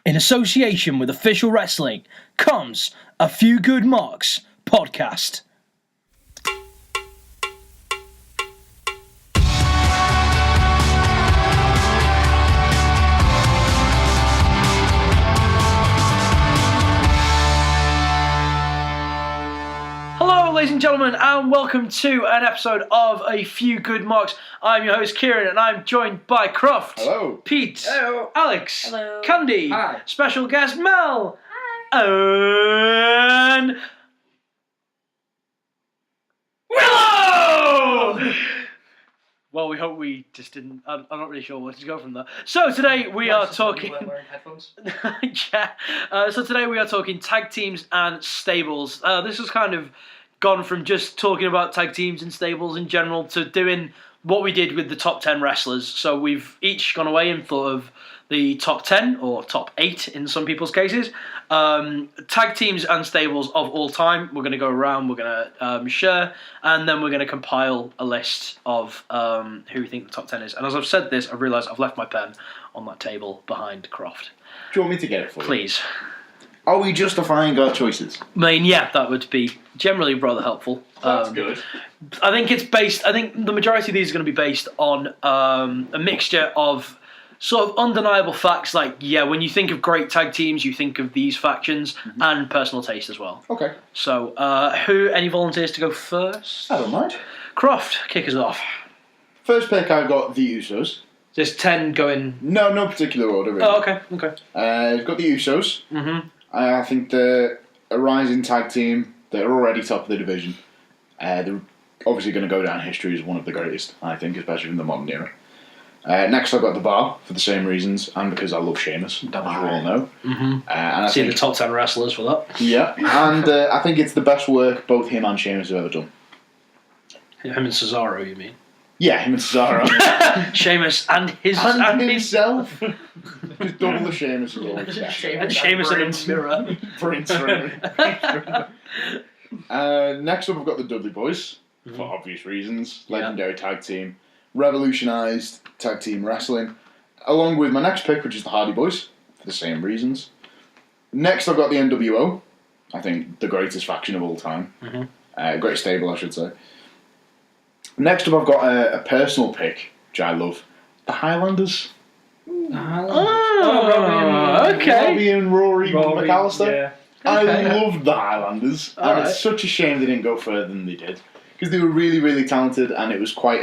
In association with Official Wrestling comes A Few Good Marks podcast. Hello, ladies and gentlemen, and welcome to an episode of A Few Good Marks. I'm your host, Kieran, and I'm joined by Croft. Hello. Pete. Hello. Alex. Hello. Candy. Hi. Special guest, Mel. Hi. And... Willow! Well, we hope we just didn't... I'm not really sure where to go from there. So today we are talking... Wearing headphones. Yeah. So today we are talking tag teams and stables. This has kind of gone from just talking about tag teams and stables in general to doing what we did with the top 10 wrestlers. So we've each gone away and thought of the top 10 or top 8 in some people's cases. Tag teams and stables of all time. We're going to go around, we're going to share, and then we're going to compile a list of who we think the top 10 is. And as I've said this, I've realised I've left my pen on that table behind Croft. Do you want me to get it for you? Please. Are we justifying our choices? I mean, yeah, that would be generally rather helpful. That's good. I think it's based. I think the majority of these are going to be based on a mixture of sort of undeniable facts. Like, yeah, when you think of great tag teams, you think of these factions, and personal taste as well. Okay. So, any volunteers to go first? I don't mind. Croft, kick us off. First pick, I've got the Usos. There's 10 going. No particular order, really. Oh, okay. I've got the Usos. Mm-hmm. I think they're a rising tag team. They're already top of the division. They're obviously going to go down in history as one of the greatest, I think, especially in the modern era. Next, I've got the Bar for the same reasons, and because I love Sheamus, as you all know. Mm-hmm. And I See think, the top 10 wrestlers for that. Yeah, and I think it's the best work both him and Sheamus have ever done. Him and Cesaro, you mean? Yeah, him and Cesaro. Sheamus and his... and himself. Just double the Sheamus as always. And Sheamus and a mirror. Prince. Next up, I've got the Dudley Boys, for obvious reasons. Legendary tag team. Revolutionised tag team wrestling. Along with my next pick, which is the Hardy Boys, for the same reasons. Next, I've got the NWO. I think the greatest faction of all time. Great stable, I should say. Next up, I've got a personal pick, which I love. The Highlanders. Okay. Robbie and Rory McAllister. Yeah. I Okay. loved the Highlanders, and it's such a shame they didn't go further than they did, because they were really, really talented, and it was quite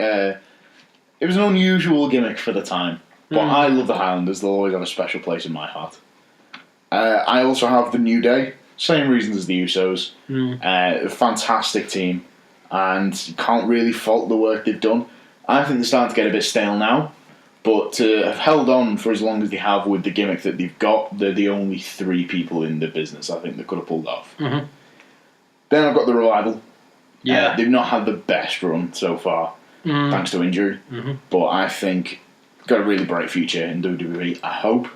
it was an unusual gimmick for the time. But I love the Highlanders; they'll always have a special place in my heart. I also have the New Day, same reasons as the Usos. A fantastic team, and you can't really fault the work they've done. I think they're starting to get a bit stale now. But to have held on for as long as they have with the gimmick that they've got, they're the only 3 people in the business I think that could have pulled off. Then I've got the Revival. Yeah. They've not had the best run so far, thanks to injury. But I think they've got a really bright future in WWE, I hope.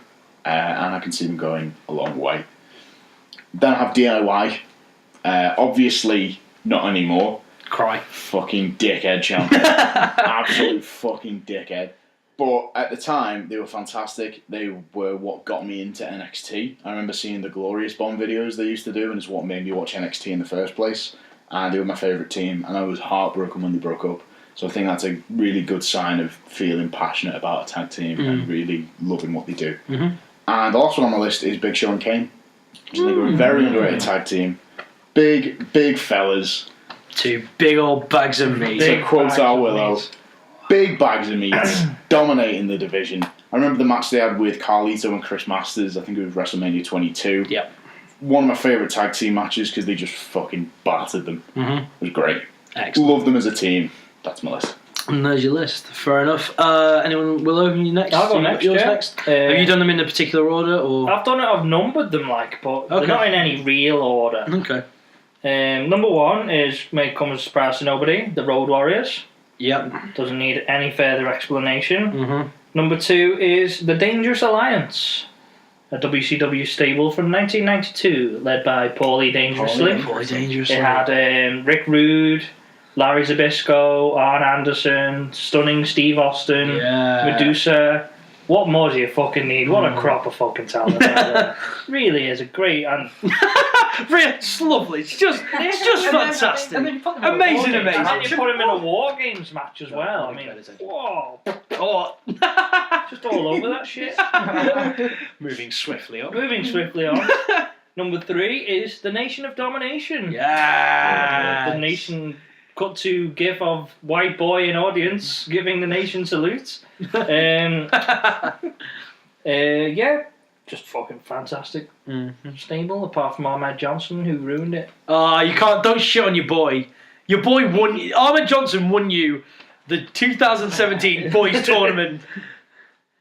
And I can see them going a long way. Then I have DIY. Obviously, not anymore. Cry. Fucking dickhead champion. Absolute fucking dickhead. But at the time, they were fantastic. They were what got me into NXT. I remember seeing the Glorious Bomb videos they used to do, and it's what made me watch NXT in the first place. And they were my favourite team, and I was heartbroken when they broke up. So I think that's a really good sign of feeling passionate about a tag team and really loving what they do. And the last one on my list is Big Show and Kane. I think they're a very underrated tag team. Big fellas. 2 big old bags of meat. To quote our Willow. Big bags of meat, dominating the division. I remember the match they had with Carlito and Chris Masters. I think it was WrestleMania 22. Yep. One of my favourite tag team matches because they just fucking battered them. It was great. Excellent. Love them as a team. That's my list. And there's your list. Fair enough. Anyone, Willow, you next? I'll go next, Yours yeah. next? Have you done them in a particular order? Or? I've numbered them, but they're not in any real order. Okay. Number 1 may come as a surprise to nobody, the Road Warriors. Yep. Doesn't need any further explanation. Number 2 is the Dangerous Alliance, a WCW stable from 1992, led by Paulie Dangerously. Paulie Dangerously. It had Rick Rude, Larry Zbyszko, Arn Anderson, Stunning Steve Austin, Medusa, What more do you fucking need? What a crop of fucking talent. Really is a great and It's lovely. It's just fantastic. And then you put them in Amazing, a war game. amazing. and you put him in a War Games match as well. I mean, whoa, Oh. just all over that shit. Moving swiftly on. Moving swiftly on. Number 3 is the Nation of Domination. Yeah. The Nation cut to gif of white boy in audience giving the Nation salute. Yeah, just fucking fantastic stable. Apart from Ahmed Johnson, who ruined it. You can't. Don't shit on your boy. Your boy won. Ahmed Johnson won you the 2017 boys tournament.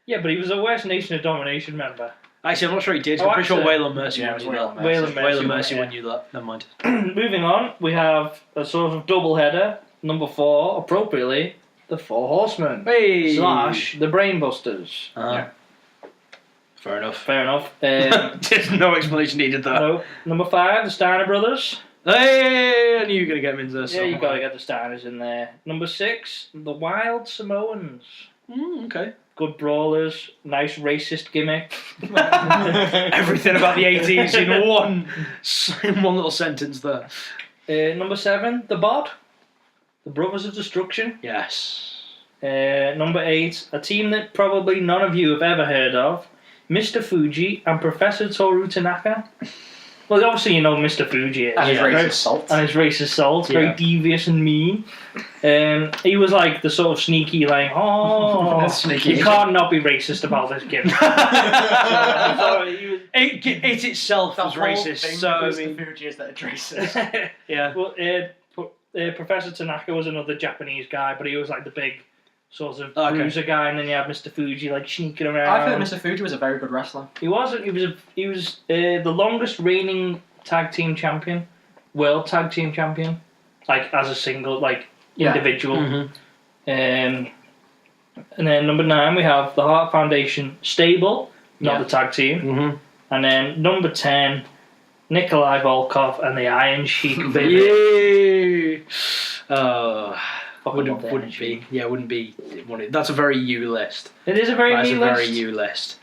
Yeah, but he was the worst Nation of Domination member. Actually, I'm not sure he did. Oh, I'm pretty sure actually- Waylon Mercy Yeah, won it you was that. Waylon Mercy won it, won you that. Never mind. Moving on, we have a sort of double header. Number 4, appropriately, the Four Horsemen / Hey. the Brainbusters. Fair enough. Fair enough. There's no explanation needed there. No. Number 5, the Steiner Brothers. Hey, I knew you were gonna get him into this. Yeah, you gotta get the Steiners in there. Number 6, the Wild Samoans. Okay. Good brawlers, nice racist gimmick. Everything about the 80s in one little sentence there. Number 7, the Bod. The Brothers of Destruction. Yes. Number 8, a team that probably none of you have ever heard of. Mr. Fuji and Professor Toru Tanaka. Well, obviously you know Mr. Fuji is. And his Yeah. racist salt. And his racist salt, very Yeah. devious and mean. He was like the sort of sneaky, like, Sneaky. you can't not be racist about this gimmick. So he was- It itself was racist, so I the mean, Fuji is that it's racist. yeah. well, Professor Tanaka was another Japanese guy, but he was like the big sort of bruiser guy, and then you had Mr. Fuji like sneaking around. I think Mr. Fuji was a very good wrestler. He was the longest reigning tag team champion, world tag team champion, like as a single, like individual. Mm-hmm. And then number 9 we have the Hart Foundation stable, not the tag team. Mm-hmm. And then number 10, Nikolai Volkov and the Iron Sheik. Baby. Yay! Fucking love the Iron Wouldn't Sheik. be. Yeah, wouldn't be. That's a very you list. It is a very That's new a list. very you list.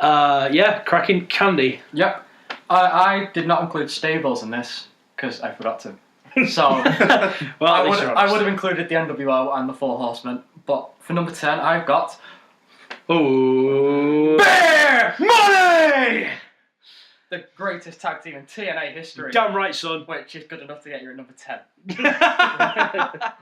Yeah, cracking Candy. Yep. I did not include stables in this because I forgot to. So Well, I at least would you're I honest. would have included the NWO and the Four Horsemen, but for number 10 I've got Ooh. Bear Money! the greatest tag team in TNA history. Damn right, son. Which is good enough to get you at number 10.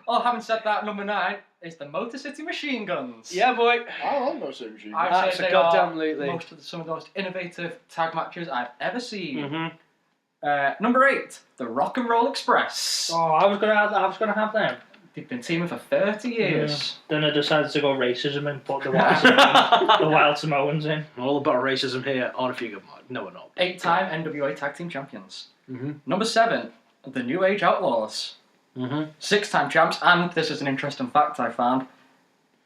Oh, having said that, number 9 is the Motor City Machine Guns. Yeah, boy. I love those machines. I'd say they Absolutely. are some of the most innovative tag matches I've ever seen. Mm-hmm. Number 8, the Rock and Roll Express. Oh, I was gonna have them. They've been teaming for 30 years. Then I decided to go racism and put the Wild Samoans in. All about racism here on a few good mod. No, we're not. 8-time NWA Tag Team Champions. Mm-hmm. Number 7, the New Age Outlaws. Mm-hmm. 6-time champs, and this is an interesting fact I found.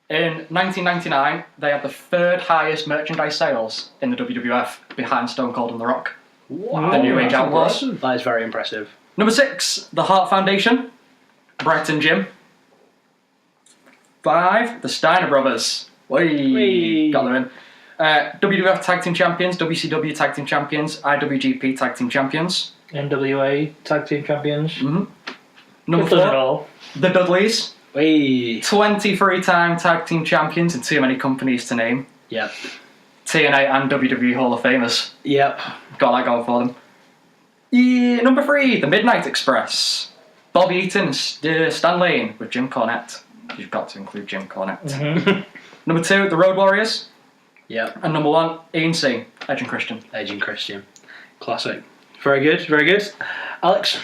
In 1999, they had the 3rd highest merchandise sales in the WWF, behind Stone Cold and The Rock. Wow. The New Age that's Outlaws. impressive. That is very impressive. Number 6, the Hart Foundation. Brighton Jim. 5, the Steiner Brothers. Whee. Got them in. WWF Tag Team Champions, WCW Tag Team Champions, IWGP Tag Team Champions. NWA Tag Team Champions. Mm-hmm. Number Good done it 4, all. the Dudleys. Whee. 23-time Tag Team Champions and too many companies to name. Yep. TNA and WWE Hall of Famers. Yep. Got that going for them. Yeah, number 3, the Midnight Express. Bobby Eaton and Stan Lane with Jim Cornette. You've got to include Jim Cornette. Mm-hmm. Number 2, the Road Warriors. Yep. And number 1, Ian C. Edge and Christian. Edge and Christian. Classic. Very good. Very good. Alex?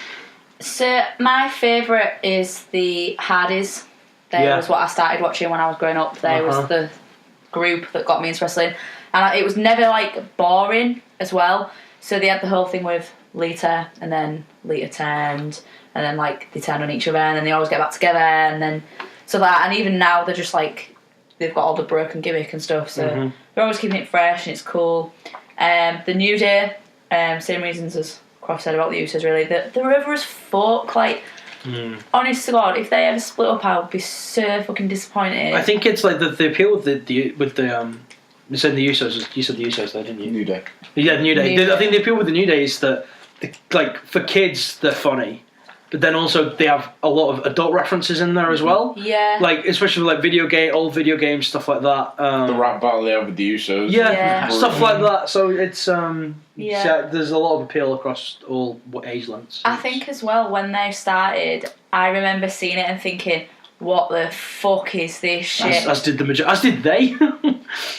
So my favourite is the Hardys. They was what I started watching when I was growing up. They was the group that got me into wrestling, and it was never like boring as well. So they had the whole thing with Lita, and then Lita turned, and then like they turned on each other, and then they always get back together, and then so that, and even now they're just like they've got all the broken gimmick and stuff. So they're always keeping it fresh and it's cool. The New Day, same reasons as Croft said about the Usos, really. The River as folk, like, honest to God, if they ever split up, I would be so fucking disappointed. I think it's like the appeal with the You said the Usos. You said the Usos, though, didn't you? New Day. Yeah, New Day. New I think the appeal with the New Day is that, like, for kids, they're funny, but then also they have a lot of adult references in there as well. Yeah. Like, especially like old video games, stuff like that. The rap battle they have with the Usos. Yeah, stuff like that. So it's Yeah. there's a lot of appeal across all age lengths. I think as well, when they started, I remember seeing it and thinking, what the fuck is this shit? As did as did they.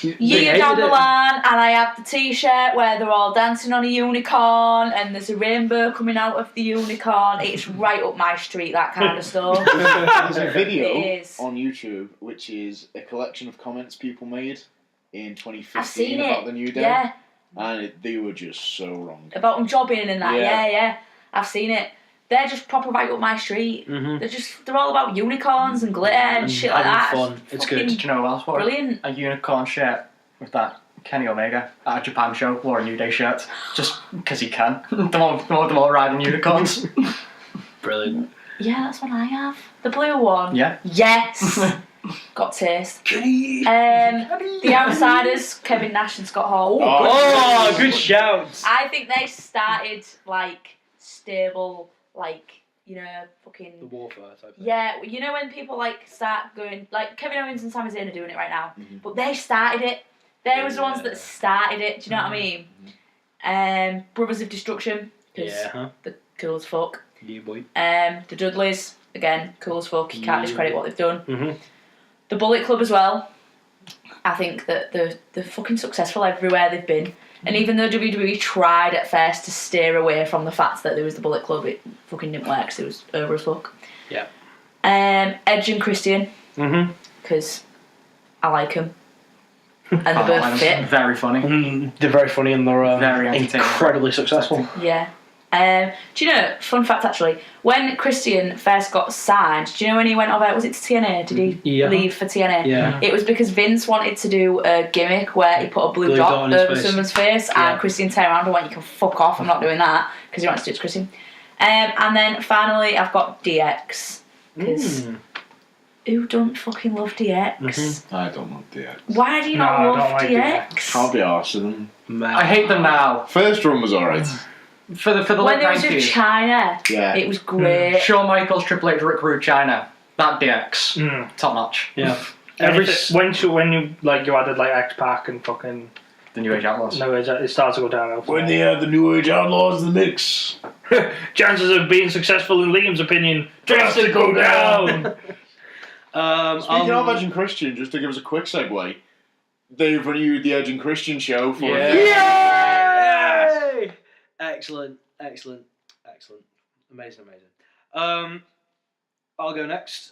Year down the line, and I have the t-shirt where they're all dancing on a unicorn and there's a rainbow coming out of the unicorn. It's right up my street, that kind of stuff. There's a video It is. on YouTube which is a collection of comments people made in 2015 I've seen about it. the New Day. Yeah. And they were just so wrong. About them jobbing and that. Yeah. Yeah. I've seen it. They're just proper right up my street. Mm-hmm. They're all about unicorns and glitter and shit like that. Fun. It's fucking good. Do you know what else? Wore Brilliant. a unicorn shirt with that Kenny Omega at a Japan show. Wore a New Day shirt just because he can. Them all riding unicorns. Brilliant. Yeah, that's what I have. The blue one. Yeah. Yes. Got taste. The Outsiders, Kevin Nash and Scott Hall. Oh, good shouts. I think they started like stable, like, you know, fucking. The warfare type thing. Yeah, you know when people like start going, like Kevin Owens and Sami Zayn are doing it right now, but they started it. They was the ones that started it. Do you know what I mean? Brothers of Destruction, because they're cool as fuck. Yeah, boy. The Dudleys, again, cool as fuck. You can't discredit what they've done. Mm-hmm. The Bullet Club as well. I think that they're fucking successful everywhere they've been. And even though WWE tried at first to steer away from the fact that there was the Bullet Club, it fucking didn't work, because it was over as fuck. Yeah. Edge and Christian, because I like them. And they're both fit. Very funny. They're very funny and they're Very entertaining. incredibly successful. Yeah. Do you know, fun fact actually, when Christian first got signed, do you know when he went over, was it to TNA? Did he leave for TNA? Yeah. It was because Vince wanted to do a gimmick where he put a blue dot on his over face. someone's face, and Christian turned around and went, you can fuck off, I'm not doing that, because he wants to do it to Christian. And then finally I've got DX, because who don't fucking love DX? I don't want DX. Why do you not I love don't like DX? Can't be arsed with them. Man. I hate them now. First run was alright. For the When late they was with 90s. China, Yeah. it was great. Shawn Michaels, Triple H, Rick Rude, China. That DX. Top notch. Yeah. When you like you added like X-Pac and fucking The New Age Outlaws. no, it starts to go downhill. When they have the New Age Outlaws in the mix. Chances of being successful in Liam's opinion drastically go down. Speaking of Edge and Christian, just to give us a quick segue, they've renewed the Edge and Christian show for Yay! Excellent. Amazing. I'll go next.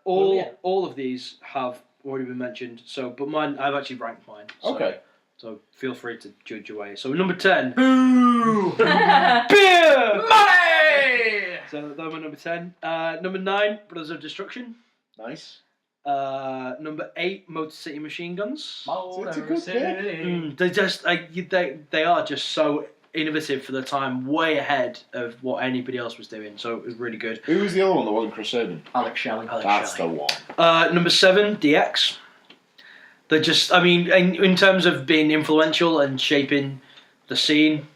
All of these have already been mentioned, but mine, I've actually ranked mine. So, Okay. So feel free to judge away. So number 10. Boo! Beer! Money! So that was number 10. Number 9, Brothers of Destruction. Nice. Number 8, Motor City Machine Guns. It's a good pick. They just they are just so innovative for the time, way ahead of what anybody else was doing. So it was really good. Who was the other one that wasn't Chris Sabin? Alex Shelley. That's the one. Number 7, DX. They're just, I mean, in terms of being influential and shaping the scene.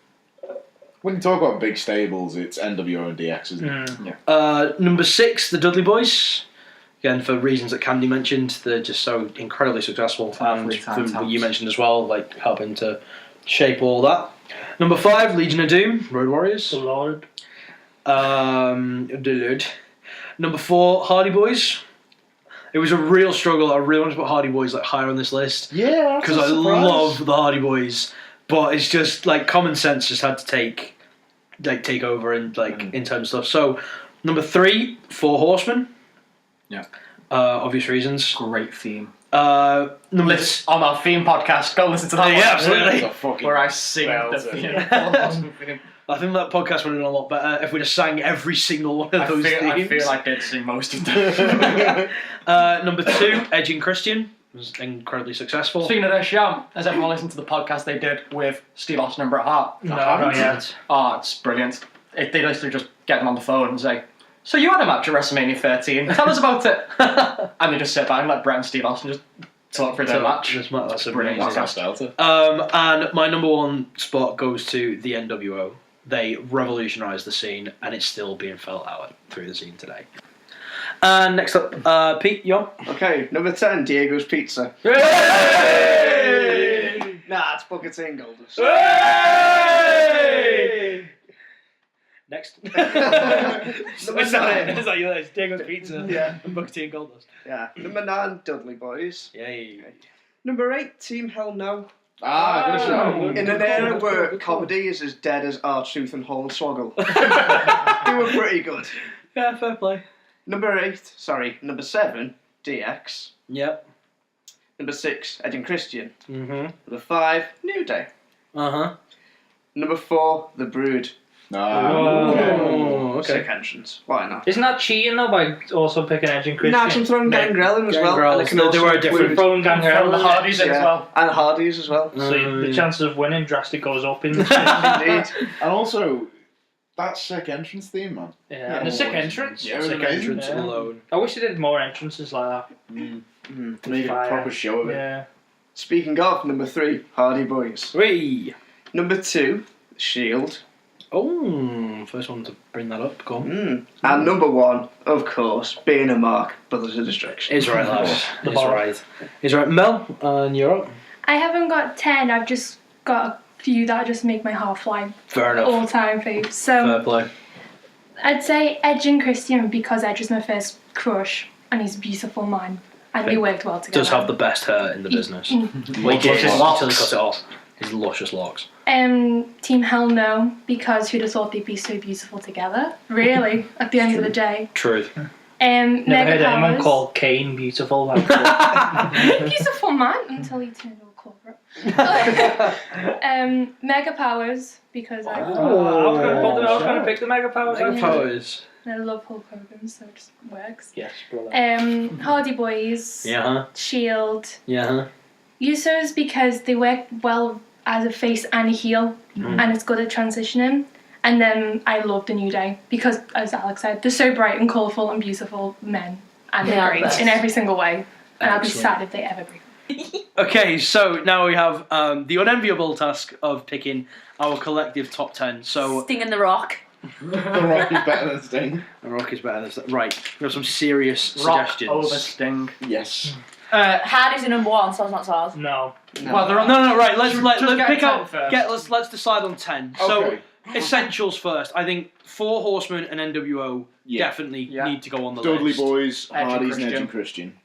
When you talk about big stables, it's NWO and DX, isn't it? Number 6, the Dudley Boys. Again, for reasons that Candy mentioned, they're just so incredibly successful. And from what you mentioned as well, like helping to shape all that. Number 5, Legion of Doom, Road Warriors. The Lord. Number 4, Hardy Boys. It was a real struggle. I really wanted to put Hardy Boys like higher on this list. Yeah, Because I love the Hardy Boys. But it's just like common sense just had to take over and in terms of stuff. So number 3, 4 Horsemen. Yeah. Obvious reasons. Great theme. Number On our theme podcast, go listen to that one. Yeah, absolutely. That's a fucking Where I sing the belter. theme. I think that podcast would have been a lot better if we just sang every single one of those I themes. feel like I'd sing most of them. Number 2, Edge and Christian. Was incredibly successful. Speaking of their show, has everyone listened to the podcast they did with Steve Austin and Bret Hart? No, not yet. Oh, it's brilliant. They literally just get them on the phone and say, so you had a match at WrestleMania 13, tell us about it. And they just sit back and let Bret and Steve Austin just talk through their match. That's Brilliant. amazing. That's our starter. And my number one spot goes to the NWO. They revolutionised the scene, and it's still being felt out through the scene today. And next up, Pete, you on? Okay, number 10, Diego's Pizza. Hey! Nah, it's Booker T and Goldust. Hey! Next. Is Number that it? 9. Is that your list? Diego's Pizza Yeah. and Booker T and Goldust. Yeah. Number 9, Dudley Boys. Yay. Number 8, Team Hell No. Good show. In an era where comedy is as dead as R-Truth and Hornswoggle. They were pretty good. Yeah, fair play. Number 7, DX. Yep. Number 6, Edge and Christian. Mm-hmm. Number 5, New Day. Uh-huh. Number 4, The Brood. Oh, okay. Sick entrance. Why not? Isn't that cheating though by also picking Edge and Christian? Nah, I'm throwing Gangrel in as well. Gangrel, And it can so they also were a different include- Throwing Gangrel From the in. Hardys in as well. And Hardys as well. So the chances of winning drastically goes up in this. Indeed. And also, that sick entrance theme, man. Yeah, and a sick entrance. Yeah, it was Sick amazing. entrance Yeah. alone. I wish they did more entrances like that. Made a Fire. proper show of it. Yeah. Speaking of, number 3, Hardy Boys. Three. Number 2, Shield. Oh, first one to bring that up. Go on. And number 1, of course, being a Mark, Brothers of Destruction. Is right, lads. The Is bar. right. Is right. Mel, and you're up. I haven't got 10, I've just got a few that just make my heart fly. Fair enough. All-time fave. Fair So play. I'd say Edge and Christian because Edge was my first crush and he's a beautiful man and they worked well together. Does have the best hair in the business. Well, he did Luscious until he locks. cut it off. His luscious locks. Team Hell No because who'd have thought they'd be so beautiful together? Really, at the end of the day. Truth. Never Mega heard anyone Powers. called Kane beautiful. Like Beautiful man until he turned all corporate. Mega Powers because I was going to pick the Mega Powers. Mega actually. powers. I love Hulk Hogan, so it just works. Yes, brother. Hardy Boys, Yeah, huh? Shield, Yeah, huh? Usos because they work well as a face and a heel, and it's good at transitioning. And then I love the New Day because, as Alex said, they're so bright and colourful and beautiful men, and They they're are great best. in every single way. And I'll be Excellent. sad if they ever break up. Okay, so now we have the unenviable task of picking our collective top 10. So, Sting and the Rock. The Rock is better than Sting. The Rock is better than that. Right, we have some serious Rock suggestions. over Sting. Yes. Hardy's are number 1, so it's not SARS. No. Well, they're on No, right. Let's Just get pick 10 out. first. Let's decide on 10. Okay. So essentials first. I think Four Horsemen and NWO Yeah. definitely Yeah. need to go on the Dudley list. Boys, and Hardys, and Edge Christian. and Christian.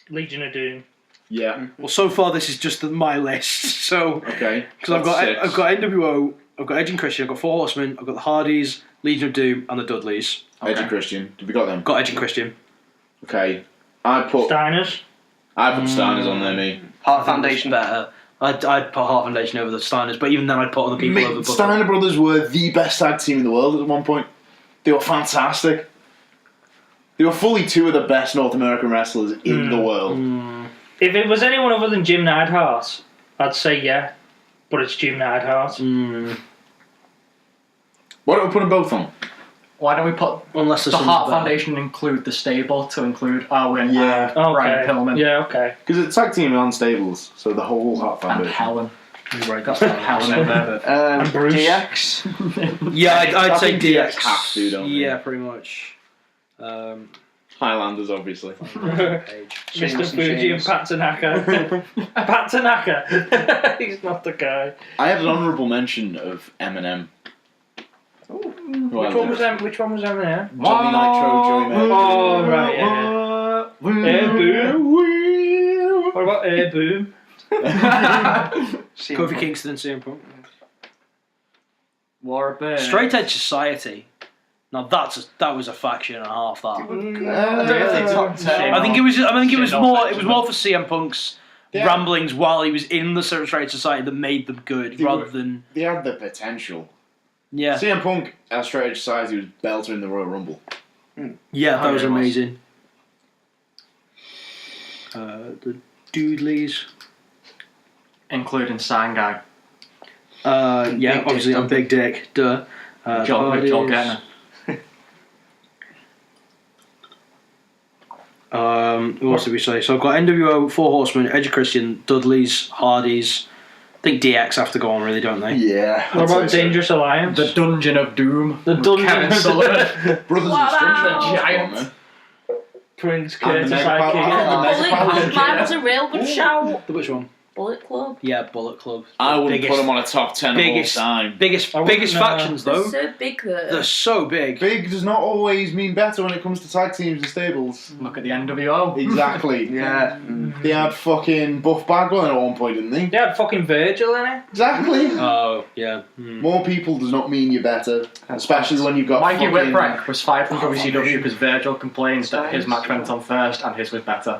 Legion of Doom. Yeah. Well, so far this is just my list. So Okay. because I've That's got 6. NWO, I've got Edge and Christian, I've got Four Horsemen, I've got the Hardys, Legion of Doom, and the Dudleys. Edge and Christian. Have we got them? Got Edge and Christian. Okay. I put Steiners. Steiners on there, me. Heart Foundation. Better. I'd put Heart Foundation over the Steiners, but even then I'd put other people over Booker. Steiner Brothers were the best tag team in the world at one point. They were fantastic. They were fully 2 of the best North American wrestlers in the world. If it was anyone other than Jim Neidhart, I'd say yeah. But it's Jim Neidhart. Why don't we put them both on? Why don't we put Unless there's the some Heart better. Foundation include the stable to include Owen Yeah. and Brian Okay. Pillman Yeah, okay. Because it's tag team and stables, so the whole Heart and Foundation. Helen. Right, Got Helen in there. Bruce. DX. Yeah, I'd I say think DX. DX have to, don't they? Yeah, pretty much. Highlanders, obviously. Page. Mr. Sheamus and Fuji and Sheamus. Pat Tanaka. Pat Tanaka. He's not the guy. I had an honourable mention of Eminem. Which one was them? Which one was them there? Johnny Nitro, Joey Mercury. Oh, right, yeah. Air Boom. What about Air Boom? Kofi Kingston and CM Punk. War Burn. Straight Edge Society. Now that was a faction and a half. That I don't know if they top 10. I think it was. I think it was Shit, more. not It was more for CM Punk's Yeah. ramblings while he was in the Straight Edge Society that made them good, They rather were- than They had the potential. yeah. CM Punk at Straight Edge Society was belter in the Royal Rumble. Yeah, that Oh, was yeah, it was. amazing. The Dudleys. Including Sign Guy. Yeah, Big obviously Dick I'm Big Dick. Duh. Joel Hardys. Getner. Who else did we say? So I've got NWO, Four Horsemen, Edge of Christian, Dudleys, Hardys. I think DX have to go on, really, don't they? Yeah. What about Dangerous Alliance? The Dungeon of Doom. The Dungeon Kevin of Sullivan. Brothers Wow. and Giant. Prince And the Curtis Mega Power- Sidekick. and the Mega Bullet Power- Club, mine was a real good shout. Which one? Bullet Club. Yeah, Bullet Club. I wouldn't Biggest- put them on a top 10 biggest- of all time. Biggest I wouldn't know. factions, They're though. so big though. They're so big. Big does not always mean better when it comes to tag teams and stables. Look at the NWO. Exactly. Yeah. They had fucking Buff Bagwell at one point, didn't they? They had fucking Virgil in it. Exactly. Oh, yeah. Hmm. More people does not mean you're better, especially when you've got Mikey fucking... Whipwreck was fired from Oh, WCW because Virgil complained that his match went on first and his was better.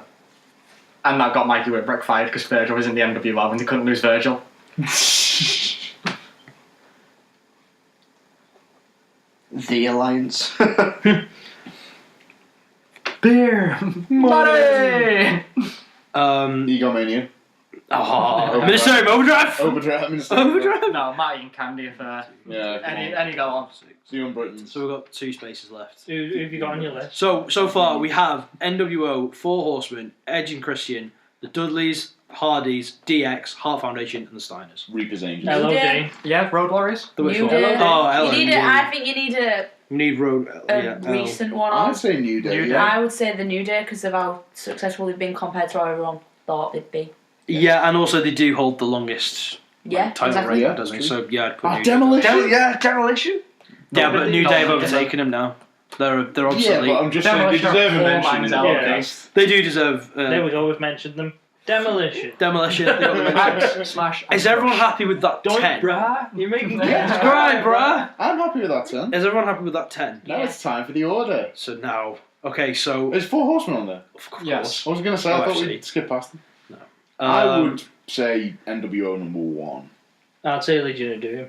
And that got Mikey Whipwreck fired because Virgil was in the NWO and they couldn't lose Virgil. The Alliance. Beer! Money! Egomania. Oh, Ministerium Overdrive! Overdrive. Overdrive? No, Matty and Candy affair. Yeah. Any go on. The Young Britons. So we've got 2 spaces left. Who have you got on your list? So far we have NWO, Four Horsemen, Edge and Christian, the Dudleys, Hardys, DX, Heart Foundation, and the Steiners. Reaper's Angels. Hello. LOD. Yeah, Road Warriors. The which New one? Day. Oh, Ellen. You need I think you need a We need Road. recent one on. I'd say New Day. New Day. yeah. I would say the New Day because of how successful they've been compared to how everyone thought they'd be. Yeah, and also they do hold the longest Yeah, title exactly. reign, Yeah, doesn't it? true. So yeah, I'd put New Day. Demolition. Yeah, Demolition. Yeah, but New Day have No, overtaken them now. They're Yeah, obsolete. but I'm just saying they Demolition are deserve a poor mention in man's the LOD. podcast. They do deserve They would always mention them. Demolition. demolition. They got the mention. Axe, Smash. and Is everyone Crush. happy with that Don't 10? brah. You're making Yeah. Right, bruh. I'm happy with that, son. Is everyone happy with that 10? Now it's time for the order. So now, okay, so There's Four Horsemen on there. of course, Yes. I was going to say, I thought OFC. we'd skip past them. I um, would say NWO number 1. I'd say Legion of Doom.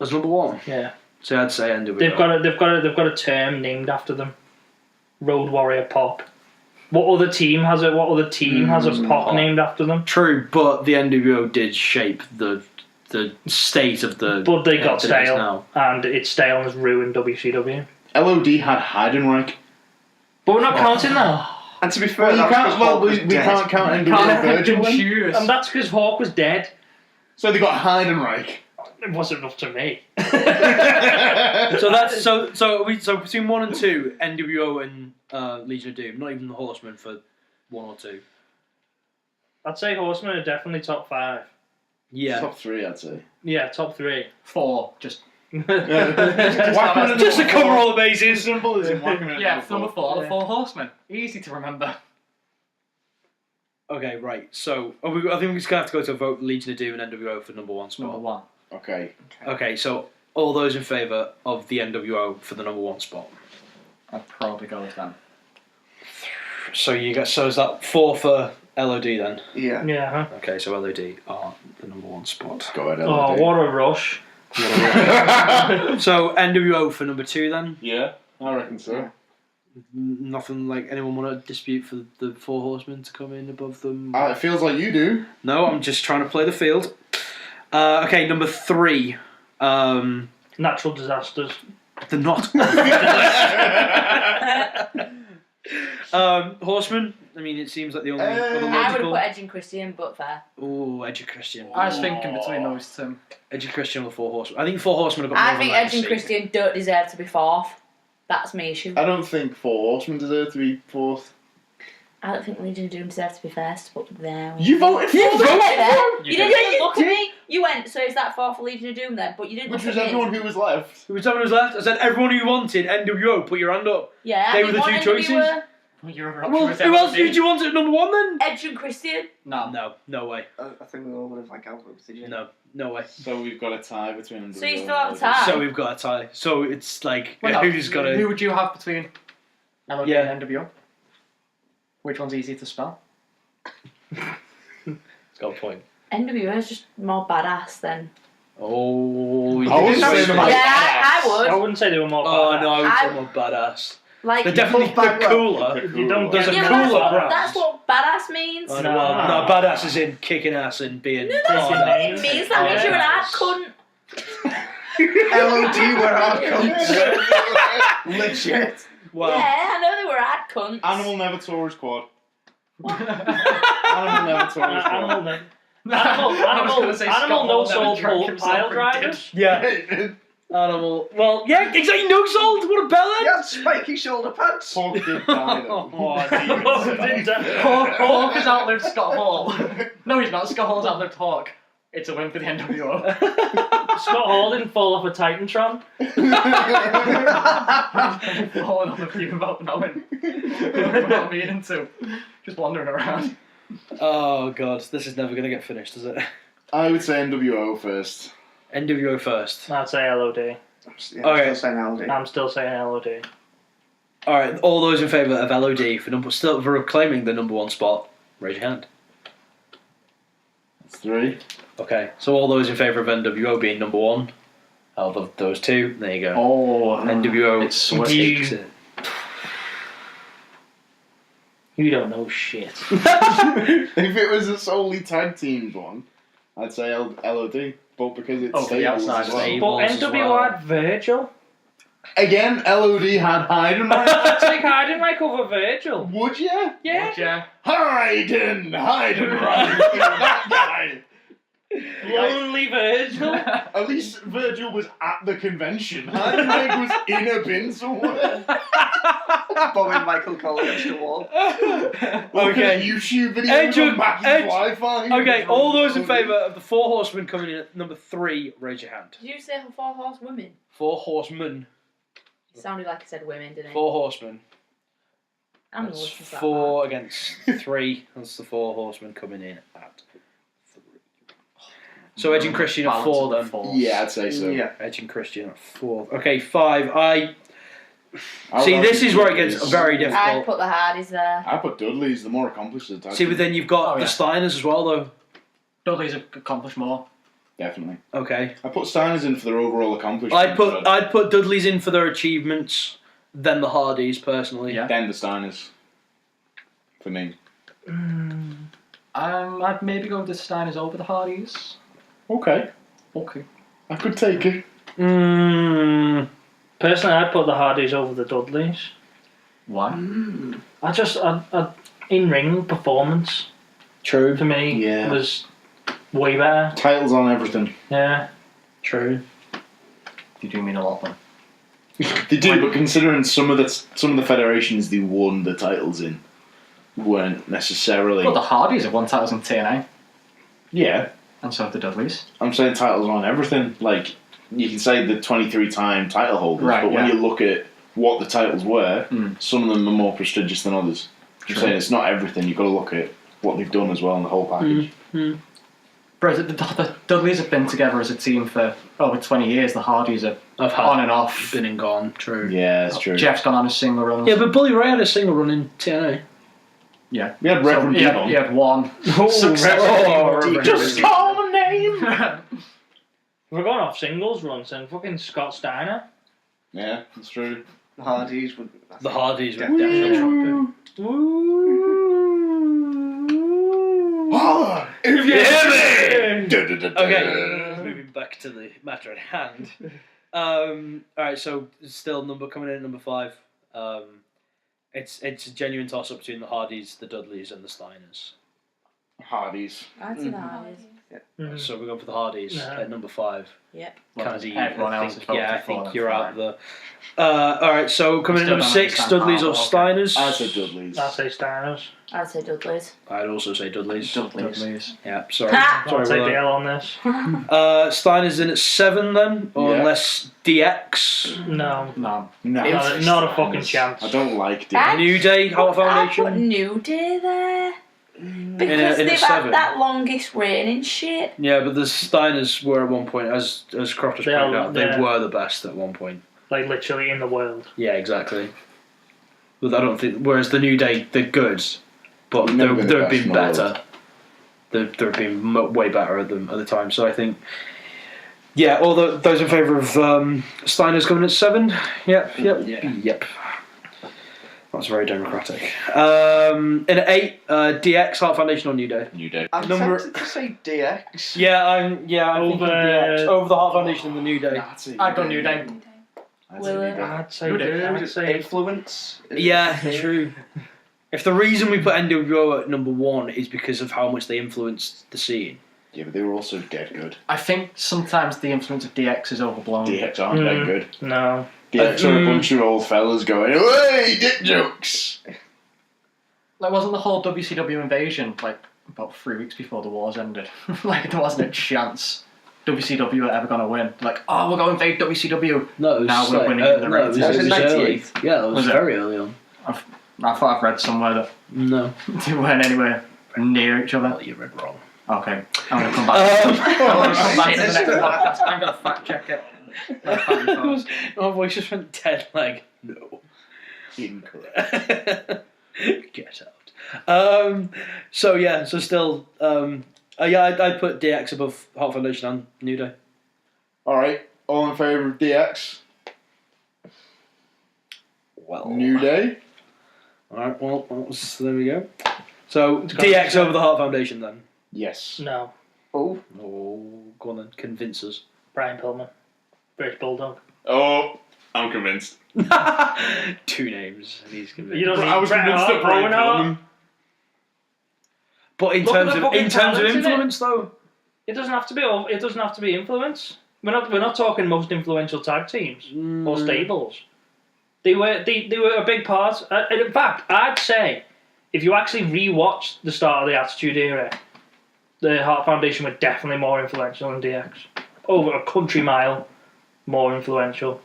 as number 1. Yeah. So I'd say NWO. They've got a term named after them. Road Warrior Pop. What other team has a pop Pop. named after them? True, but the NWO did shape the state of the. But they got that it is stale, now. and its stale has ruined WCW. LOD had Heidenreich. But we're not counting that. And to be fair, Well, you that's can't, because well Hulk was we dead. can't count NWO Can't Virgil pick and then. choose. And that's because Hawk was dead. So they got Heidenreich. It wasn't up to me. So that's so between 1 and 2, NWO and Legion of Doom. Not even the Horsemen for 1 or 2. I'd say Horsemen are definitely top 5. Yeah. Top 3, I'd say. Yeah, top 3. 4. Just Whack them in Just to number cover 4. all the bases. Simple as in whack them in yeah, number number 4. Yeah. The Four Horsemen. Easy to remember. Okay, right. So I think we're just gonna have to go to a vote Legion of Doom and NWO for number 1 spot. Number 1. Okay. Okay, so all those in favour of the NWO for the number 1 spot. I'd probably go with them. So is that 4 for LOD then? Yeah. Yeah, huh? Okay, so LOD are the number 1 spot. Go ahead, Oh, LOD. what a rush. So NWO for number 2 then? Yeah, I reckon so. Nothing like anyone want to dispute for the Four Horsemen to come in above them? It feels like you do. No, I'm just trying to play the field. Okay, number 3. Natural disasters. They're not. Horsemen. I mean, it seems like the only other I would have logical. put Edge and Christian, but fair. Ooh, Edge of Christian. I was thinking between those two. Edge of Christian or Four Horsemen. I think Four Horsemen have got more I of a think Edge and legacy. Christian don't deserve to be 4th. That's my issue. I don't think Four Horsemen deserve to be 4th. I don't think Legion of Doom deserves to be 1st, but there. You voted for You them! didn't even look at me. You went, so is that 4th for Legion of Doom then? But you didn't Which look was at me. everyone who was left. Who was someone who's left? I said everyone who wanted NWO, put your hand up. Yeah, They I were didn't the want two NWO. choices. Your other option Well, was who else LOD. did you want at number 1 then? Edge and Christian. No. No way. I think we all would have like outvoted you. No way. So we've got a tie between So you still have a tie? So we've got a tie. So it's like Well, no, who's got Who to? would you have between LOD Yeah. and NWO? Which one's easy to spell? It's got a point. NWO is just more badass than. Oh, I was saying them like- Yeah, I I would. wouldn't say they were more Oh badass. no, I would I- say more badass. Like. They're definitely cooler. You don't There's get a yeah, cooler but that's, brand. that's what badass means. Oh, No. no, badass is in kicking ass and being. No, that's not what it Names. means. That means you're an ad cunt. LOD were our cunts. Legit. Wow. Yeah, I know they were right, cunts. Animal never tore his quad. Animal never tore his Animal, quad. animal no sold pile drivers. Yeah. Animal. Well, yeah, exactly. No sold. What a bellend. He had spiky shoulder pads. Pork did die though. Hawk has outlived Scott Hall. No, he's not. Scott Hall's outlived Hawk. It's a win for the NWO. Scott Hall didn't fall off a Titantron. Falling on the view without knowing. Without meaning to. Just wandering around. Oh god, this is never gonna get finished, is it? I would say NWO first. NWO first. I'd say LOD. Yeah, Okay. still saying LD. I'm still saying LOD. All right, all those in favour of LOD for reclaiming the number 1 spot, raise your hand. That's 3. Okay, so all those in favour of NWO being number 1, out of those 2, there you go. Oh, NWO it's so takes it. You don't know shit. If it was a solely tag teams one, I'd say LOD. But because it's for the stables outside as well. stable. But as NWO well. had Virgil. Again, LOD had Hayden. I'd take Hayden over Virgil. Would you? Yeah. yeah. Hayden, right? That guy. Lonely Virgil. At least Virgil was at the convention. Hayden was in a bin somewhere. Bombing Michael Cole against the wall. Okay. YouTube video Edge on of- Mackie's Edge- Wi-Fi. Okay, all those in favour of the 4 horsemen coming in at number 3, raise your hand. Did you say 4 horse women? 4 horsemen. It sounded like I said women, didn't it? 4 horsemen. I'm gonna That's listen to that. 4 against 3. That's the 4 horsemen coming in at 3. So Edge and Christian at 4 then. Yeah, I'd say so. Yeah. Edge and Christian at 4. Okay, 5. I See, would this argue is where it Dudley's. gets very I'd difficult. put the Hardys there. I put Dudley's the more accomplished of the tag See, team. but then you've got Oh, the yeah. Steiners as well, though. Dudley's accomplished more. Definitely. Okay. I put Steiners in for their overall accomplishment. I'd put Dudley's in for their achievements, then the Hardys, personally. Yeah. Then the Steiners. For me. I'd maybe go with the Steiners over the Hardys. Okay. Okay. I could take it. Personally, I'd put the Hardys over the Dudleys. Why? I in-ring performance True. for me Yeah. was way better. Titles on everything. Yeah. True. You do mean a lot, then. They do, but considering some of the federations they won the titles in weren't necessarily. Well, the Hardys have won titles in TNA, Yeah, and so have the Dudleys. I'm saying titles on everything. Like you can say the 23-time title holders, Right, but when yeah. you look at what the titles were, Mm. some of them are more prestigious than others. I'm True. saying it's not everything. You've got to look at what they've done as well in the whole package. Whereas the Dudleys have been together as a team for over 20 years. The Hardys are I've had on and off. been and gone. True. Yeah, that's true. Jeff's gone on a single run. Yeah, but Bully Ray had a single run in TNA. Yeah. We had Reverend he, had, Devon. he had one. Reverend Just Devon. call my name! We're going off singles runs and fucking Scott Steiner. Yeah, that's true. The Hardys would. The Hardys were Definitely. definitely If you Okay, moving back to the matter at hand. Alright, so still number coming in at number 5. It's a genuine toss up between the Hardys, the Dudleys, and the Steiners. Hardys. I'd say the Hardys. So we're going for the Hardys Yeah. at number 5. Yep. Kennedy, Everyone else is voted I for think them, you're out fine. the. Alright, so coming in Still number don't 6, understand Dudleys how, or but okay. Steiners. I'd say Dudley's. I'd say Steiners. I'd say Dudley's. I'd also say Dudleys. Dudleys. Yeah, sorry. Ha! I'll sorry take about the that. L on this. Steiners in at 7 then, or Yeah. unless DX. No. No. No, Not a fucking chance. I don't like Ah. it. New Day, Heart I put Foundation. New Day there. Because In a they've 7. had that longest reigning shit. Yeah, but the Steiners were at one point, as Croft has They pointed are- out, they yeah. were the best at one point. Like literally in the world. Yeah, exactly. But I don't think. Whereas the New Day, they're good, but They've never been the they've best been in the better. They've been way better at them at the time. So I think. Yeah, all those in favour of Steiners coming at 7. Yep. Yep. That's very democratic. In at 8, DX, Heart Foundation or New Day? New Day. I'm Number- tempted to say DX. Yeah, I'm thinking Over- DX over the Heart Foundation and the New Day. I'd go New Day. I'd say Influence. Yeah, true. If the reason we put NWO at number 1 is because of how much they influenced the scene. Yeah, but they were also dead good. I think sometimes the influence of DX is overblown. DX aren't dead good. No. DX are a bunch of old fellas going, "Hey, dick jokes!" Like, wasn't the whole WCW invasion like about 3 weeks before the wars ended? Like, there wasn't a chance WCW were ever going to win. Like, oh, we're going to invade WCW. No, it was Now we're winning in the no, it was, ratings. it was That was in early. 98. Yeah, it was very early on. I thought I've read somewhere that No, they weren't anywhere near each other. well, you read wrong. Okay, I'm going to come back. I'm going to come back to the next podcast. I'm going to fact check it. My voice just went dead, like, no. Incorrect. Get out. So still, I'd put DX above Heart Foundation and New Day. Alright, all in favour of DX? Well, New Day? Alright, well, there we go. So, DX over the Heart Foundation then. Yes. No. Oh, Oh, go on then, convince us. Brian Pillman. British Bulldog. Oh, I'm convinced. 2 names, and he's convinced. You don't I was Bret convinced Hart, that Brian Owen Hart. Pillman. But in Look at terms the of fucking talent, innit? influence, though, It doesn't have to be. It doesn't have to be influence. We're not talking most influential tag teams or stables. They were a big part. And in fact, I'd say if you actually rewatch the start of the Attitude Era, the Heart Foundation were definitely more influential than DX. Over a country mile more influential.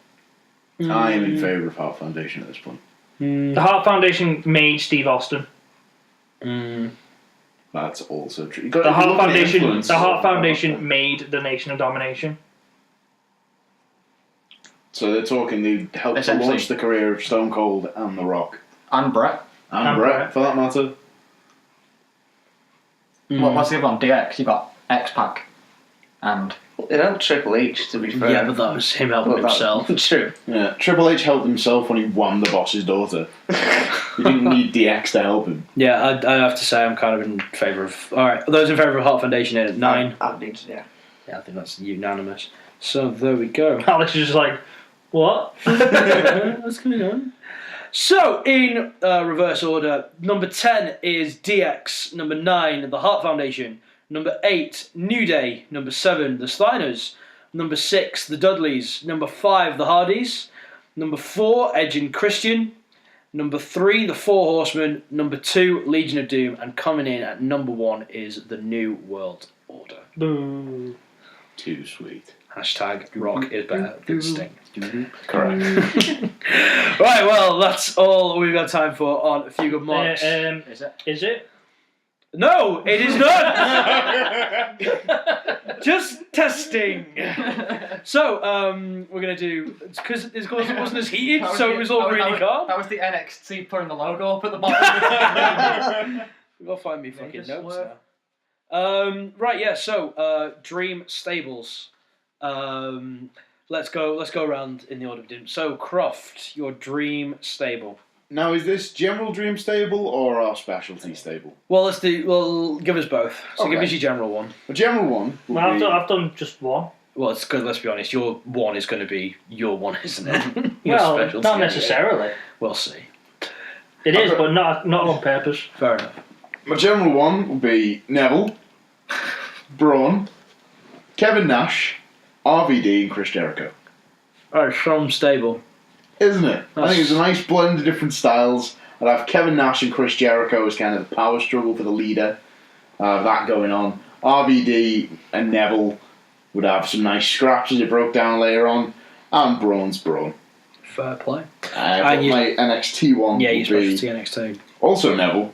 I am in favour of Heart Foundation at this point. The Heart Foundation made Steve Austin. That's also true. The Heart Foundation made the Nation of Domination. So they're talking, they helped to Essentially. launch the career of Stone Cold and The Rock. And Brett. And Brett, for that matter. What's the other one? DX. You got X-Pac. And it had Triple H, to be fair. yeah, but that was him helping But that- himself. True. Yeah, Triple H helped himself when he whammed the boss's daughter. He didn't need DX to help him. Yeah, I have to say I'm kind of in favour of. All right, those in favour of Heart Foundation at 9. I need to, yeah. Yeah, I think that's unanimous. So there we go. Alex is just like, what? What's going on? So, in reverse order, number 10 is DX, number 9, the Heart Foundation, number 8, New Day, number 7, the Steiners, number 6, the Dudleys, number 5, the Hardys, number 4, Edge and Christian, number 3, the Four Horsemen, number 2, Legion of Doom, and coming in at number 1 is the New World Order. Boo. Too sweet. Hashtag Rock is better than Sting. Correct. Right, well, that's all we've got time for on A Few Good Marks. is it? Is it? No, it is not. Just testing. So, we're gonna do because it wasn't as heated, so it was all really calm. That was the NXT putting the logo up at the bottom. We've got to find me fucking Vegas notes swerve. now. Right, yeah. So, Dream Stables. Let's go around in the order we did. So, Croft, your dream stable. Now, is this general dream stable or our specialty stable? Well, give us both. So, give Okay. us your general one. A general one would Well, be... I've done just one. Well, it's good. Let's be honest. Your one is going to be your one, isn't it? Your Well, specialty. not necessarily. We'll see. It is, but not on purpose. Fair enough. My general one would be Neville, Braun, Kevin Nash, RVD and Chris Jericho. All right, from stable. Isn't it? I think it's a nice blend of different styles. I'd have Kevin Nash and Chris Jericho as kind of the power struggle for the leader. That going on. RVD and Neville would have some nice scraps as it broke down later on. And Braun's Braun. Fair play. But And my NXT one Yeah, would you're be supposed to NXT. also Neville,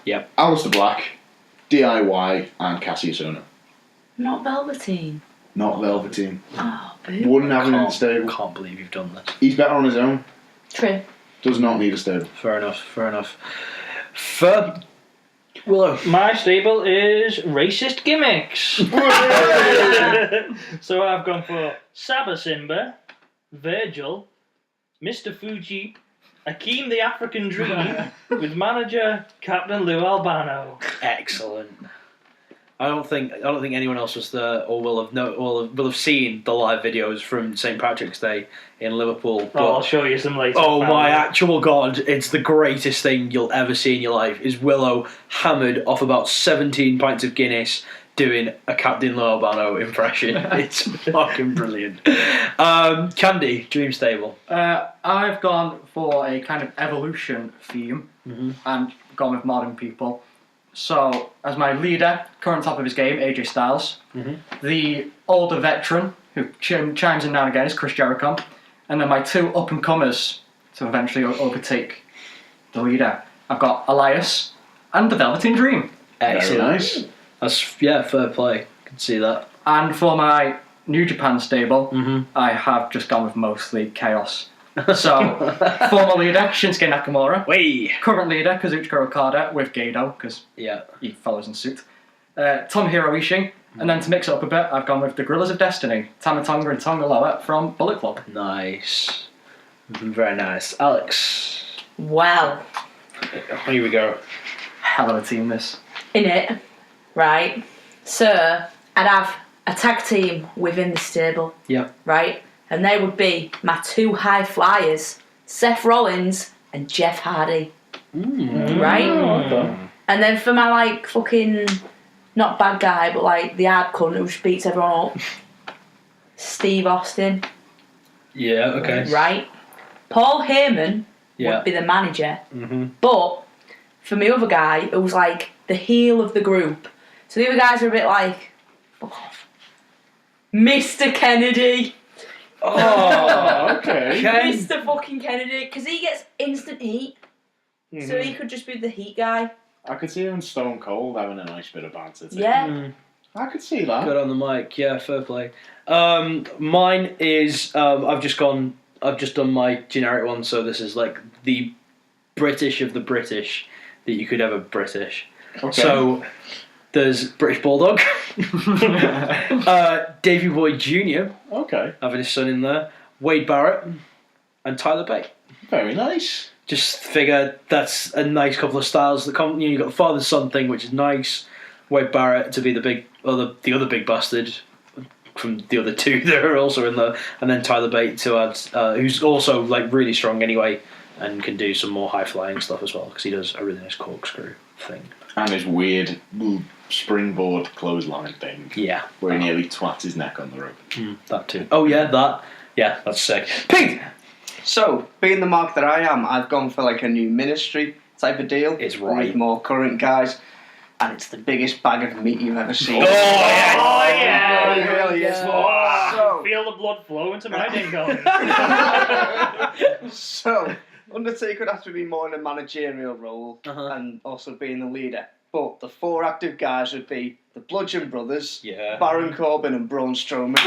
Yep. Aleister Black, DIY and Cassius Ohno. Not Velveteen. Not Velveteen. Oh, boo. Wouldn't have him in the stable. Can't believe you've done this. He's better on his own. True. Does not need a stable. Fair enough. Willow. My stable is racist gimmicks. So I've gone for Saba Simba, Virgil, Mr. Fuji, Akeem the African Dream, with manager Captain Lou Albano. Excellent. I don't think anyone else was there or will have seen the live videos from St Patrick's Day in Liverpool. But, I'll show you some later. oh my actual god! It's the greatest thing you'll ever see in your life. Is Willow hammered off about 17 pints of Guinness doing a Captain Lou Albano impression. It's fucking brilliant. Candy, Dream Stable. I've gone for a kind of evolution theme and gone with modern people. So, as my leader, current top of his game, AJ Styles. The older veteran, who chimes in now and again, is Chris Jericho. And then my 2 up-and-comers to eventually overtake the leader. I've got Elias and the Velveteen Dream. Excellent. Very nice. That's fair play. Can see that. And for my New Japan stable, I have just gone with mostly Chaos. So, former leader, Shinsuke Nakamura. Way. Current leader, Kazuchika Okada, with Gedo, because he follows in suit. Tomohiro Ishii. And then to mix it up a bit, I've gone with the Gorillas of Destiny, Tama Tonga and Tonga Loa from Bullet Club. Nice. Very nice. Alex. Well, Here we go. Hell of a team, this. in it, right? So, I'd have a tag team within the stable, Yep. right? And they would be my 2 high flyers, Seth Rollins and Jeff Hardy. Right? And then for my, like, fucking, not bad guy, but, like, the hard cunt who just beats everyone up, Steve Austin. Yeah, okay. Right? Paul Heyman Yeah. would be the manager. But for my other guy, it was, like, the heel of the group. So the other guys are a bit like, fuck off. Mr. Kennedy. Oh, okay. Mr. fucking Kennedy. Because he gets instant heat. So he could just be the heat guy. I could see him and Stone Cold having a nice bit of banter too. Yeah. I could see that. Good on the mic. Yeah, fair play. Mine is I've just done my generic one. So this is like the British of the British that you could ever British. Okay. So there's British Bulldog, Davey Boy Jr. Okay. having his son in there, Wade Barrett, and Tyler Bate. Very nice. Just figure that's a nice couple of styles that come. You've got the father son thing, which is nice. Wade Barrett to be the other big bastard from the other 2 that are also in there, and then Tyler Bate to add, who's also like really strong anyway, and can do some more high flying stuff as well because he does a really nice corkscrew thing. And his weird springboard clothesline thing. Yeah, Where he nearly twats his neck on the rope. that too. Oh yeah, that. Yeah, that's sick. Pete. So, being the mark that I am, I've gone for like a new ministry type of deal. It's right. With more current guys. And it's the biggest bag of meat you've ever seen. Oh yeah! It really is. I So, can feel the blood flow into my dingo. so, Undertaker would have to be more in a managerial role and also being the leader. But the 4 active guys would be the Bludgeon Brothers, Yeah. Baron Corbin and Braun Strowman.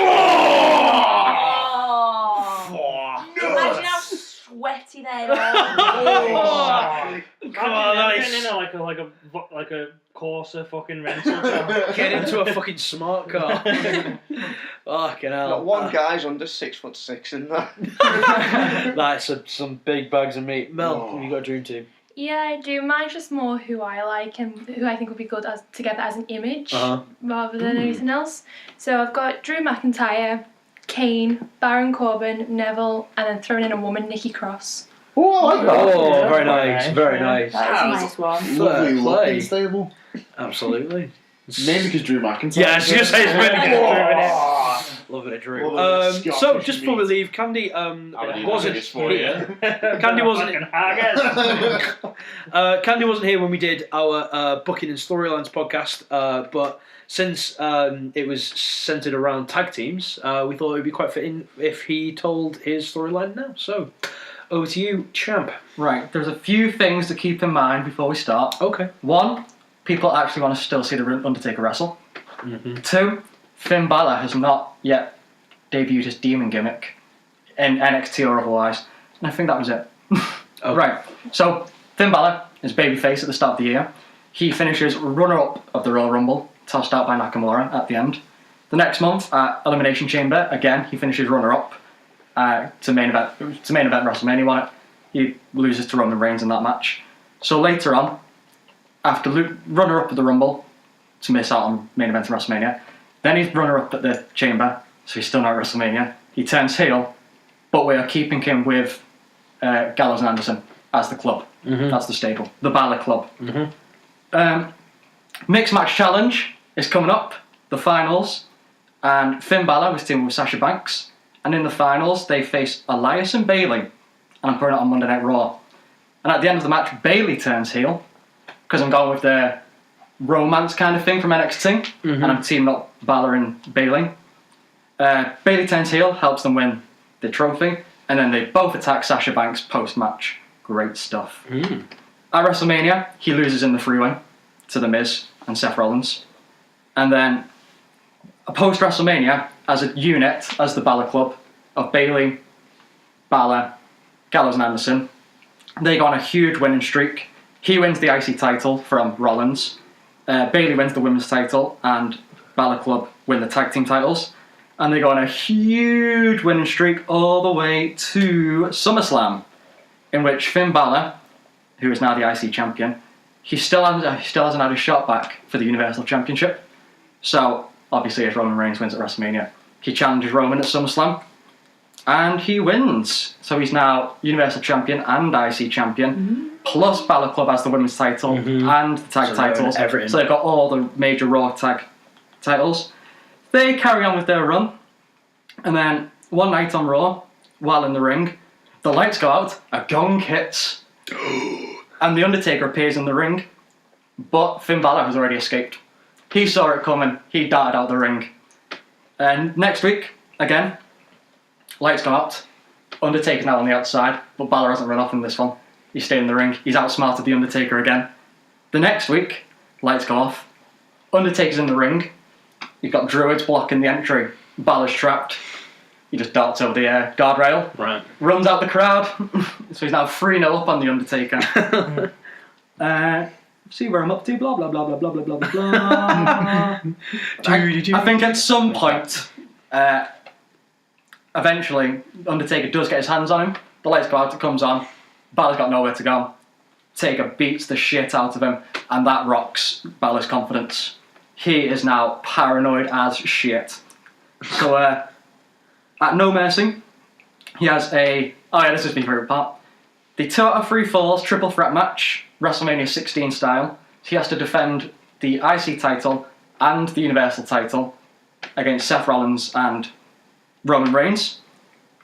Oh. Imagine how sweaty they are. Come on, nice. Getting in like a Corsa fucking rental car. Get into a fucking smart car. Fucking hell. Not one guy's under 6'6" in there. That's some big bags of meat. Mel, have you got a dream team? Yeah, I do. Mine's just more who I like and who I think would be good together as an image rather than anything else. So I've got Drew McIntyre, Kane, Baron Corbin, Neville, and then thrown in a woman, Nikki Cross. Oh, I like that. Oh, Yeah, very nice, very nice. That is a nice one. Lovely Fair looking play. stable. Absolutely. Mainly because Drew McIntyre. Yeah, I was gonna say it's really good. Oh. Loving a Drew. Loving a So Scottish just before we meat. leave, Candy wasn't this for you. here. Candy wasn't. Fucking haggis. Candy wasn't here when we did our booking and storylines podcast, but since it was centered around tag teams, we thought it would be quite fitting if he told his storyline now. So, over to you, champ. Right, there's a few things to keep in mind before we start. Okay. 1, people actually want to still see the Undertaker wrestle. 2, Finn Balor has not yet debuted his demon gimmick in NXT or otherwise. And I think that was it. Okay. Right, so Finn Balor is babyface at the start of the year. He finishes runner-up of the Royal Rumble, tossed out by Nakamura at the end. The next month at Elimination Chamber, again, he finishes runner-up to main event WrestleMania won it. He loses to Roman Reigns in that match. So later on, after runner-up of the Rumble, to miss out on main event of WrestleMania. Then he's runner-up at the Chamber, so he's still not at WrestleMania. He turns heel, but we are keeping him with Gallows and Anderson as the club. That's the stable. The Balor Club. Mixed Match Challenge is coming up, the finals, and Finn Balor was teaming with Sasha Banks, and in the finals they face Elias and Bayley, and I'm putting it on Monday Night Raw. And at the end of the match, Bayley turns heel, because I'm going with the romance kind of thing from NXT, and I'm teaming up Balor and Bayley. Bayley turns heel, helps them win the trophy, and then they both attack Sasha Banks post-match. Great stuff. At WrestleMania, he loses in the three-way to The Miz and Seth Rollins. And then, post-WrestleMania, as a unit, as the Balor Club, of Bayley, Balor, Gallows and Anderson, they go on a huge winning streak. He wins the IC title from Rollins. Bayley wins the women's title, and Balor Club win the tag team titles. And they go on a huge winning streak all the way to SummerSlam, in which Finn Balor, who is now the IC champion, he still hasn't had a shot back for the Universal Championship. So, obviously, if Roman Reigns wins at WrestleMania, he challenges Roman at SummerSlam, and he wins. So he's now Universal Champion and IC Champion, plus Balor Club has the women's title and the tag titles. So they've got all the major Raw tag titles. They carry on with their run, and then one night on Raw, while in the ring, the lights go out, a gong hits, and The Undertaker appears in the ring, but Finn Balor has already escaped. He saw it coming, he darted out the ring. And next week, again, lights go out, Undertaker's now on the outside, but Balor hasn't run off in this one. He's staying in the ring, he's outsmarted The Undertaker again. The next week, lights go off, Undertaker's in the ring, you've got Druids blocking the entry, Balor's trapped, he just darts over the guardrail, runs out the crowd, so he's now 3-0 up on The Undertaker. See where I'm up to, blah blah blah blah blah blah blah blah. I think at some point, eventually, Undertaker does get his hands on him, the lights go out, it comes on, Balor's got nowhere to go, Taker beats the shit out of him, and that rocks Balor's confidence. He is now paranoid as shit. So, at No Mercy, he has this is my favourite part. The 2 out of 3 falls triple threat match, WrestleMania 16 style. He has to defend the IC title and the Universal title against Seth Rollins and Roman Reigns.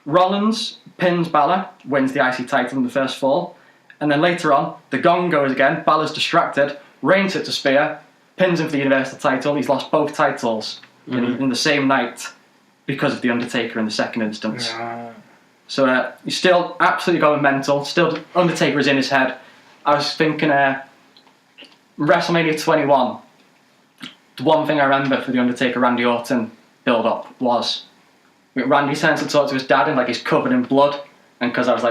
Rollins pins Balor, wins the IC title in the first fall, and then later on, the gong goes again, Balor's distracted, Reigns hits a spear, pins him for the Universal title. He's lost both titles in the same night because of The Undertaker in the second instance. So he's still absolutely going mental. Still, Undertaker is in his head. I was thinking WrestleMania 21, the one thing I remember for the Undertaker Randy Orton build-up was Randy turns to talk to his dad and he's covered in blood, and because I was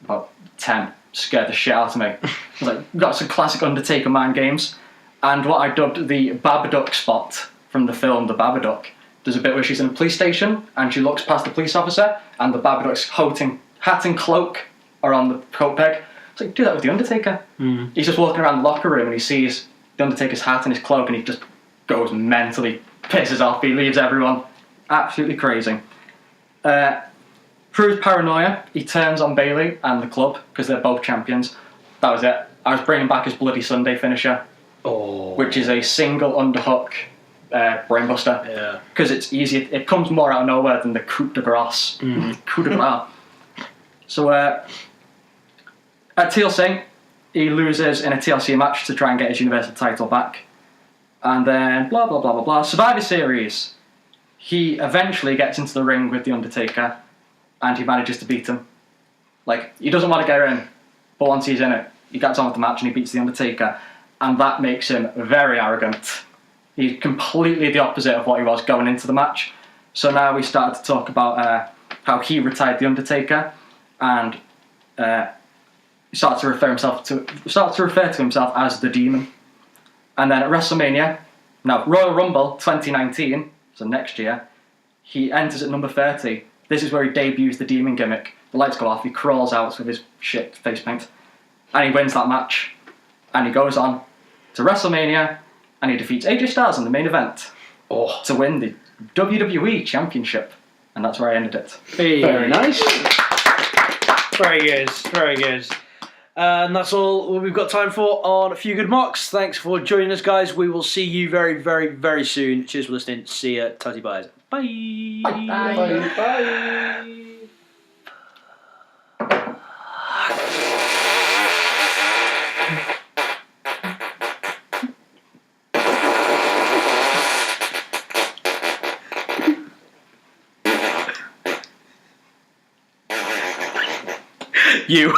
about 10, scared the shit out of me. I was got some classic Undertaker mind games, and what I dubbed the Babadook spot from the film The Babadook. There's a bit where she's in a police station and she looks past the police officer and the Babadook's hat and cloak are on the coat peg. It's do that with The Undertaker. He's just walking around the locker room and he sees The Undertaker's hat and his cloak and he just goes mentally, pisses off, he leaves everyone. Absolutely crazy. Through his paranoia, he turns on Bayley and the club because they're both champions. That was it. I was bringing back his Bloody Sunday finisher, which is a single underhook brainbuster, because it's easy. It comes more out of nowhere than the coup de grace. Coup de grace. So at TLC, he loses in a TLC match to try and get his Universal title back, and then blah blah blah blah blah. Survivor Series, he eventually gets into the ring with The Undertaker, and he manages to beat him. He doesn't want to get in, but once he's in it, he gets on with the match and he beats The Undertaker, and that makes him very arrogant. He's completely the opposite of what he was going into the match. So now we started to talk about how he retired The Undertaker, and he started to refer to himself as the Demon. And then at WrestleMania, now Royal Rumble 2019, so next year, he enters at number 30. This is where he debuts the Demon gimmick. The lights go off, he crawls out with his shit face paint, and he wins that match. And he goes on to WrestleMania, and he defeats AJ Styles in the main event to win the WWE Championship, and that's where I ended it. Hey. Very nice. Very good, very good. And that's all we've got time for on A Few Good Mocks. Thanks for joining us, guys. We will see you very, very, very soon. Cheers for listening. See ya. Tatty buys. Bye. Bye. Bye. You.